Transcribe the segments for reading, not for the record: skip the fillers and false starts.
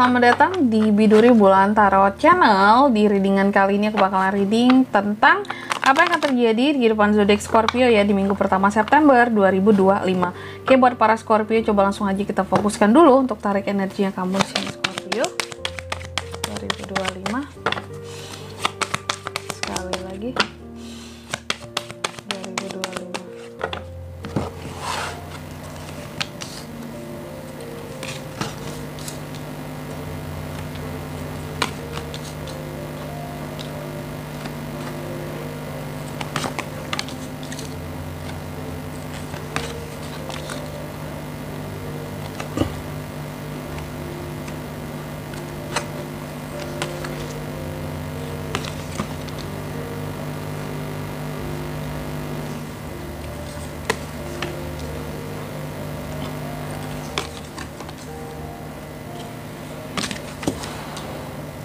selamat datang di Biduri Bulan Tarot Channel. Di readingan kali ini aku bakalan reading tentang apa yang akan terjadi di kehidupan zodiak Scorpio ya di minggu pertama September 2025. Oke, buat para Scorpio coba langsung aja kita fokuskan dulu untuk tarik energinya kamu di sini Scorpio 2025. Sekali lagi 2025.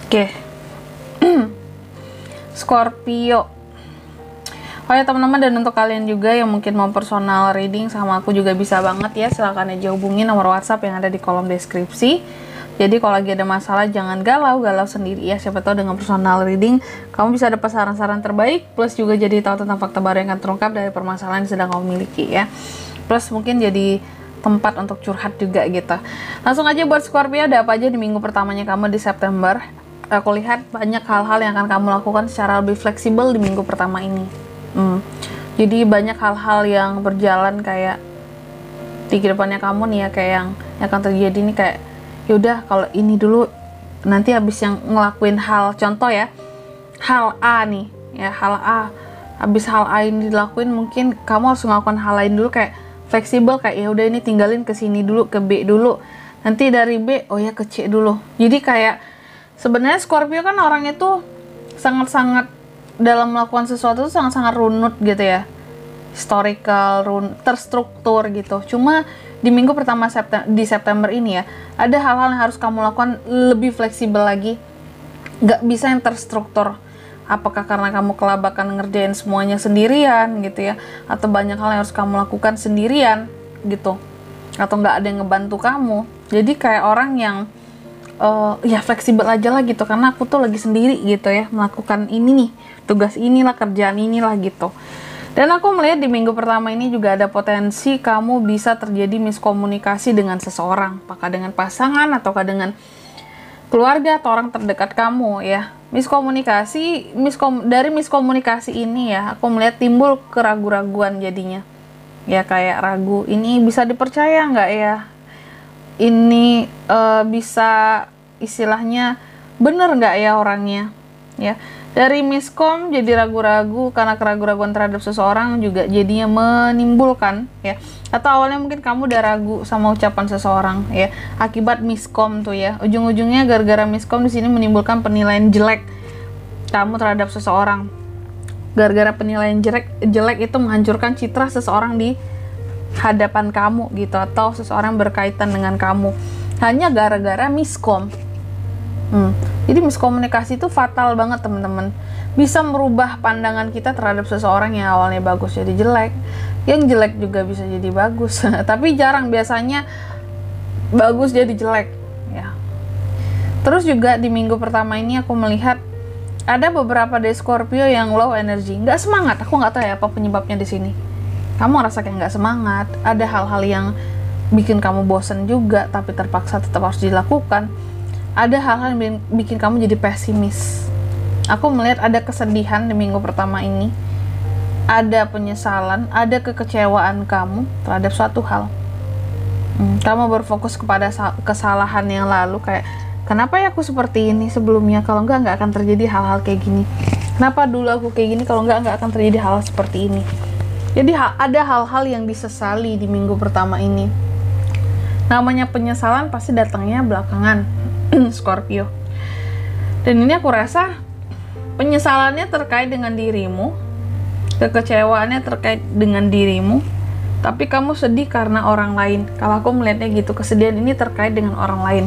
Oke, Scorpio. Oh ya teman-teman, dan untuk kalian juga yang mungkin mau personal reading sama aku juga bisa banget ya, silahkan aja hubungi nomor WhatsApp yang ada di kolom deskripsi. Jadi kalau lagi ada masalah jangan galau sendiri ya, siapa tahu dengan personal reading kamu bisa dapat saran-saran terbaik, plus juga jadi tahu tentang fakta baru yang akan terungkap dari permasalahan yang sedang kamu miliki ya. Plus mungkin jadi tempat untuk curhat juga gitu. Langsung aja buat Scorpio, ada apa aja di minggu pertamanya kamu di September? Aku lihat banyak hal-hal yang akan kamu lakukan secara lebih fleksibel di minggu pertama ini. Jadi banyak hal-hal yang berjalan kayak di kedepannya kamu nih ya, kayak yang akan terjadi nih kayak yaudah kalau ini dulu, nanti habis yang ngelakuin hal, contoh ya, hal A nih ya, hal A, habis hal A ini dilakuin mungkin kamu harus melakukan hal lain dulu, kayak fleksibel, kayak ya udah ini tinggalin ke sini dulu, ke B dulu, nanti dari B oh ya ke C dulu. Jadi kayak sebenarnya Scorpio kan orang itu sangat-sangat dalam melakukan sesuatu itu sangat-sangat runut gitu ya, historical, terstruktur gitu. Cuma di minggu pertama di September ini ya, ada hal-hal yang harus kamu lakukan lebih fleksibel lagi, nggak bisa yang terstruktur. Apakah karena kamu kelabakan ngerjain semuanya sendirian gitu ya, atau banyak hal yang harus kamu lakukan sendirian gitu, atau nggak ada yang ngebantu kamu. Jadi kayak orang yang ya fleksibel aja lah gitu, karena aku tuh lagi sendiri gitu ya, melakukan ini nih, tugas inilah, kerjaan inilah gitu. Dan aku melihat di minggu pertama ini juga ada potensi kamu bisa terjadi miskomunikasi dengan seseorang, apakah dengan pasangan ataukah dengan keluarga atau orang terdekat kamu ya. Dari miskomunikasi ini ya, aku melihat timbul keraguan-raguan jadinya ya, kayak ragu, ini bisa dipercaya nggak ya, ini bisa istilahnya bener nggak ya orangnya ya. Dari miskom jadi ragu-ragu karena keraguan-raguan terhadap seseorang juga jadinya menimbulkan ya, atau awalnya mungkin kamu udah ragu sama ucapan seseorang ya, akibat miskom tuh ya, ujung-ujungnya gara-gara miskom di sini menimbulkan penilaian jelek kamu terhadap seseorang. Gara-gara penilaian jelek itu menghancurkan citra seseorang di hadapan kamu gitu, atau seseorang berkaitan dengan kamu hanya gara-gara miskom. Jadi miskomunikasi itu fatal banget teman-teman, bisa merubah pandangan kita terhadap seseorang yang awalnya bagus jadi jelek, yang jelek juga bisa jadi bagus tapi jarang biasanya bagus jadi jelek ya. Terus juga di minggu pertama ini aku melihat ada beberapa dari Scorpio yang low energy, nggak semangat. Aku nggak tahu ya apa penyebabnya di sini. Kamu ngerasa kayak nggak semangat, ada hal-hal yang bikin kamu bosen juga, tapi terpaksa tetap harus dilakukan. Ada hal-hal yang bikin kamu jadi pesimis. Aku melihat ada kesedihan di minggu pertama ini, ada penyesalan, ada kekecewaan kamu terhadap suatu hal. Kamu berfokus kepada kesalahan yang lalu, kayak kenapa ya aku seperti ini sebelumnya, kalau nggak akan terjadi hal-hal kayak gini. Kenapa dulu aku kayak gini, kalau nggak akan terjadi hal seperti ini. Jadi ada hal-hal yang disesali di minggu pertama ini. Namanya penyesalan pasti datangnya belakangan Scorpio. Dan ini aku rasa penyesalannya terkait dengan dirimu, kekecewaannya terkait dengan dirimu, tapi kamu sedih karena orang lain. Kalau aku melihatnya gitu, kesedihan ini terkait dengan orang lain,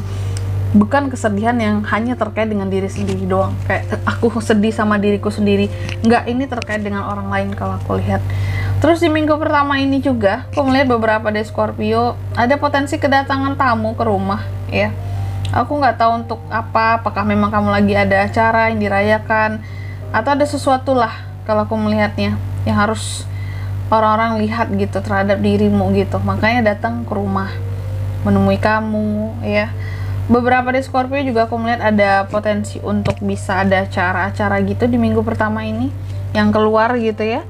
bukan kesedihan yang hanya terkait dengan diri sendiri doang, kayak aku sedih sama diriku sendiri. Enggak, ini terkait dengan orang lain kalau aku lihat. Terus di minggu pertama ini juga aku melihat beberapa dari Scorpio ada potensi kedatangan tamu ke rumah ya, Aku nggak tahu untuk apa, apakah memang kamu lagi ada acara yang dirayakan, atau ada sesuatu lah kalau aku melihatnya yang harus orang-orang lihat gitu terhadap dirimu gitu. Makanya datang ke rumah menemui kamu ya. Beberapa di Scorpio juga aku melihat ada potensi untuk bisa ada acara-acara gitu di minggu pertama ini yang keluar gitu ya.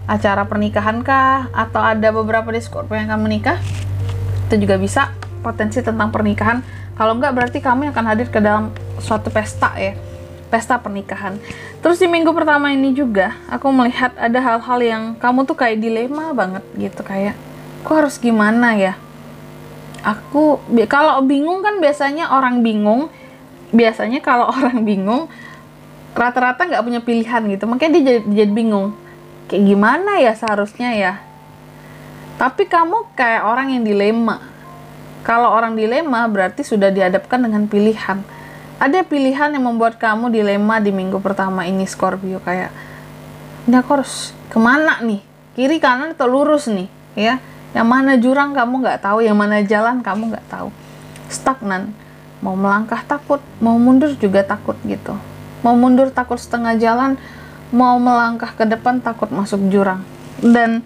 Acara pernikahan kah, atau ada beberapa di Scorpio yang akan menikah, itu juga bisa potensi tentang pernikahan. Kalau enggak berarti kamu yang akan hadir ke dalam suatu pesta ya, pesta pernikahan. Terus di minggu pertama ini juga aku melihat ada hal-hal yang kamu tuh kayak dilema banget gitu, kayak aku harus gimana ya. Aku kalau bingung kan biasanya orang bingung, biasanya kalau orang bingung rata-rata nggak punya pilihan gitu, makanya dia jadi bingung kayak gimana ya seharusnya ya. Tapi kamu kayak orang yang dilema. Kalau orang dilema berarti sudah dihadapkan dengan pilihan. Ada pilihan yang membuat kamu dilema di minggu pertama ini Scorpio, kayak ini aku harus kemana nih, kiri kanan atau lurus nih ya. Yang mana jurang kamu nggak tahu, yang mana jalan kamu nggak tahu, stagnan. Mau melangkah takut, mau mundur juga takut gitu. Mau mundur takut setengah jalan, mau melangkah ke depan takut masuk jurang. Dan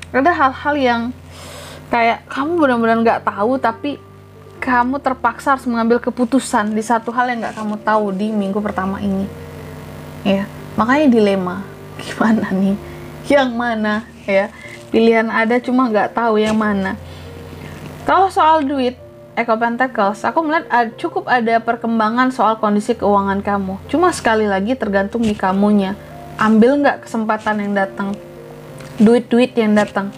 ada hal-hal yang kayak kamu benar-benar nggak tahu, tapi kamu terpaksa harus mengambil keputusan di satu hal yang nggak kamu tahu di minggu pertama ini ya. Makanya dilema, gimana nih, yang mana ya. Pilihan ada, cuma nggak tahu yang mana. Kalau soal duit, Echo Pentacles, aku melihat cukup ada perkembangan soal kondisi keuangan kamu. Cuma sekali lagi tergantung di kamunya. Ambil nggak kesempatan yang datang, duit-duit yang datang.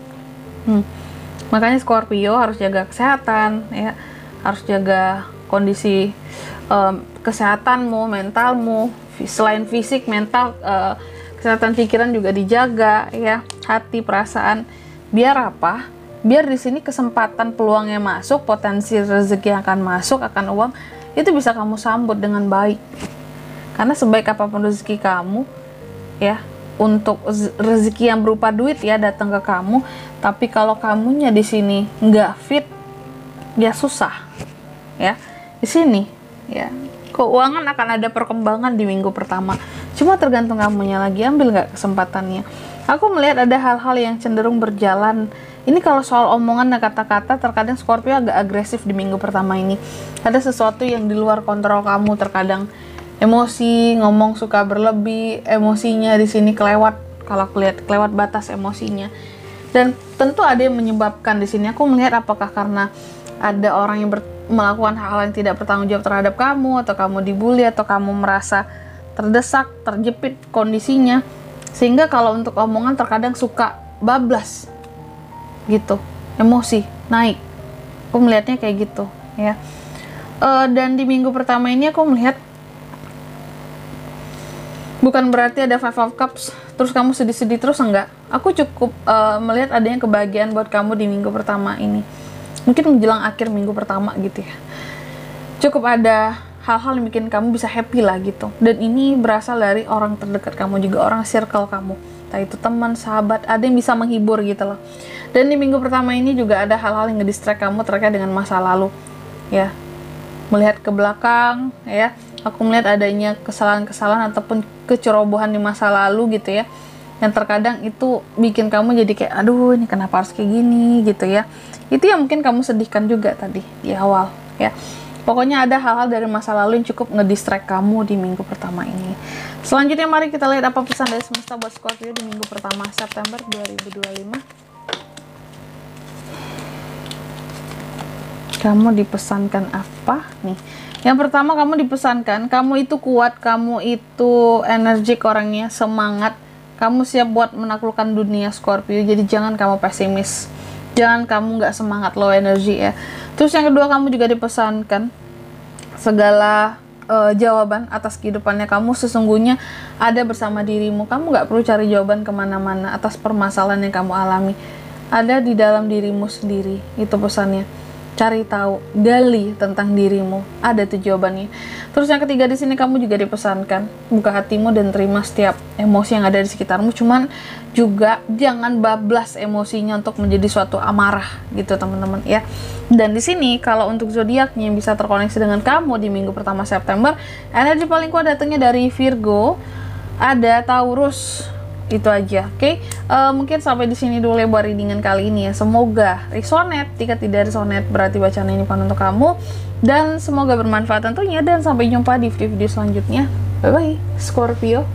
Makanya Scorpio harus jaga kesehatan ya, harus jaga kondisi kesehatanmu, mentalmu, selain fisik, mental, kesehatan pikiran juga dijaga ya, hati, perasaan. Biar apa? Biar di sini kesempatan peluangnya masuk, potensi rezeki yang akan masuk, akan uang itu bisa kamu sambut dengan baik. Karena sebaik apapun rezeki kamu ya, untuk rezeki yang berupa duit ya datang ke kamu, tapi kalau kamunya di sini nggak fit, ya susah ya. Di sini ya keuangan akan ada perkembangan di minggu pertama, cuma tergantung kamunya lagi, ambil nggak kesempatannya. Aku melihat ada hal-hal yang cenderung berjalan. Ini kalau soal omongan dan kata-kata, terkadang Scorpio agak agresif di minggu pertama ini. Ada sesuatu yang di luar kontrol kamu, terkadang emosi, ngomong suka berlebih, emosinya di sini kelewat. Kalau aku lihat kelewat batas emosinya. Dan tentu ada yang menyebabkan di sini. Aku melihat apakah karena ada orang yang melakukan hal-hal yang tidak bertanggung jawab terhadap kamu, atau kamu dibully, atau kamu merasa terdesak, terjepit kondisinya, sehingga kalau untuk omongan terkadang suka bablas gitu, emosi naik. Aku melihatnya kayak gitu ya. Dan di minggu pertama ini aku melihat bukan berarti ada Five of Cups terus kamu sedih-sedih terus, enggak. Aku cukup melihat adanya kebahagiaan buat kamu di minggu pertama ini, mungkin menjelang akhir minggu pertama gitu ya. Cukup ada hal-hal yang bikin kamu bisa happy lah gitu. Dan ini berasal dari orang terdekat kamu juga, orang circle kamu, entah itu teman, sahabat, ada yang bisa menghibur gitu loh. Dan di minggu pertama ini juga ada hal-hal yang ngedistract kamu terkait dengan masa lalu ya. Melihat ke belakang ya, aku melihat adanya kesalahan-kesalahan ataupun kecerobohan di masa lalu gitu ya, yang terkadang itu bikin kamu jadi kayak aduh ini kenapa harus kayak gini gitu ya. Itu yang mungkin kamu sedihkan juga tadi di awal ya. Pokoknya ada hal-hal dari masa lalu yang cukup ngedistract kamu di minggu pertama ini. Selanjutnya mari kita lihat apa pesan dari semesta buat Scorpio di minggu pertama September 2025. Kamu dipesankan apa nih? Yang pertama, kamu dipesankan kamu itu kuat, kamu itu energik orangnya, semangat, kamu siap buat menaklukkan dunia Scorpio. Jadi jangan kamu pesimis, jangan kamu nggak semangat, low energy ya. Terus yang kedua, kamu juga dipesankan segala jawaban atas kehidupannya kamu sesungguhnya ada bersama dirimu. Kamu nggak perlu cari jawaban kemana-mana atas permasalahan yang kamu alami, ada di dalam dirimu sendiri. Itu pesannya. cari tahu, gali tentang dirimu. Ada tuh jawabannya. Terus yang ketiga di sini kamu juga dipesankan buka hatimu dan terima setiap emosi yang ada di sekitarmu. Cuman juga jangan bablas emosinya untuk menjadi suatu amarah gitu teman-teman ya. Dan di sini kalau untuk zodiaknya yang bisa terkoneksi dengan kamu di minggu pertama September, energi paling kuat datangnya dari Virgo, ada Taurus. Itu aja, oke? Mungkin sampai di sini dulu lebar readingan kali ini ya. Semoga resonate. Jika tidak resonate, berarti bacaan ini bukan untuk kamu. Dan semoga bermanfaat tentunya. Dan sampai jumpa di video selanjutnya. Bye bye, Scorpio.